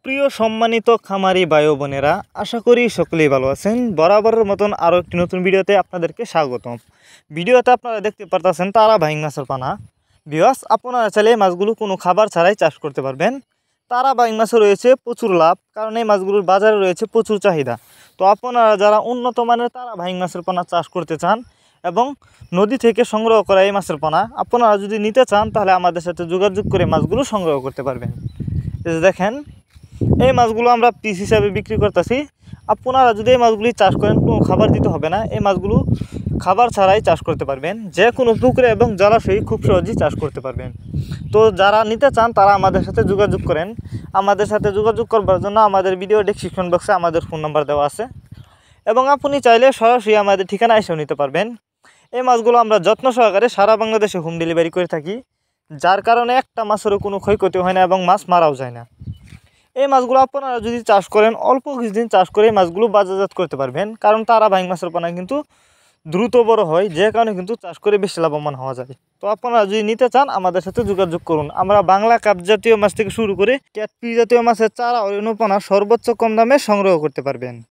সুপ্রিয় সম্মানিত খামারি ভাই ও বোনেরা, আশা করি সকলেই ভালো আছেন। বরাবরের মতন আরও একটি নতুন ভিডিওতে আপনাদেরকে স্বাগতম। ভিডিওতে আপনারা দেখতে পারতেছেন তারা বাইং মাছের পানা। ভিউয়ার্স, আপনারা চাইলে এই মাছগুলো কোনো খাবার ছাড়াই চাষ করতে পারবেন। তারা বাইং মাছে রয়েছে প্রচুর লাভ, কারণ এই মাছগুলোর বাজারে রয়েছে প্রচুর চাহিদা। তো আপনারা যারা উন্নত মানের তারা বাইং মাছের পানা চাষ করতে চান এবং নদী থেকে সংগ্রহ করা এই মাছের পানা আপনারা যদি নিতে চান, তাহলে আমাদের সাথে যোগাযোগ করে মাছগুলো সংগ্রহ করতে পারবেন। দেখেন, এই মাছগুলো আমরা পিস হিসাবে বিক্রি করতেছি। আপনারা যদি এই মাছগুলি চাষ করেন, কোনো খাবার দিতে হবে না। এই মাছগুলো খাবার ছাড়াই চাষ করতে পারবেন, যে কোনো পুকুরে এবং জলাশয়ে খুব সহজেই চাষ করতে পারবেন। তো যারা নিতে চান তারা আমাদের সাথে যোগাযোগ করেন। আমাদের সাথে যোগাযোগ করবার জন্য আমাদের ভিডিও ডেসক্রিপশন বক্সে আমাদের ফোন নাম্বার দেওয়া আছে, এবং আপনি চাইলে সরাসরি আমাদের ঠিকানা এসেও নিতে পারবেন। এই মাছগুলো আমরা যত্ন সহকারে সারা বাংলাদেশে হোম ডেলিভারি করে থাকি, যার কারণে একটা মাছেরও কোনো ক্ষয়ক্ষতি হয় না এবং মাছ মারাও যায় না। এই মাছগুলো আপনারা যদি চাষ করেন, অল্প কিছুদিন চাষ করে এই মাছগুলো বাজারজাত করতে পারবেন, কারণ তারা বাইং মাছের পানা কিন্তু দ্রুত বড় হয়, যে কারণে কিন্তু চাষ করে বেশি লাভবান হওয়া যায়। তো আপনারা যদি নিতে চান আমাদের সাথে যোগাযোগ করুন। আমরা বাংলা কাপ জাতীয় মাছ থেকে শুরু করে ক্যাটফিশ জাতীয় মাছের চারা ও রেণু পোনা সর্বোচ্চ কম দামে সংগ্রহ করতে পারবেন।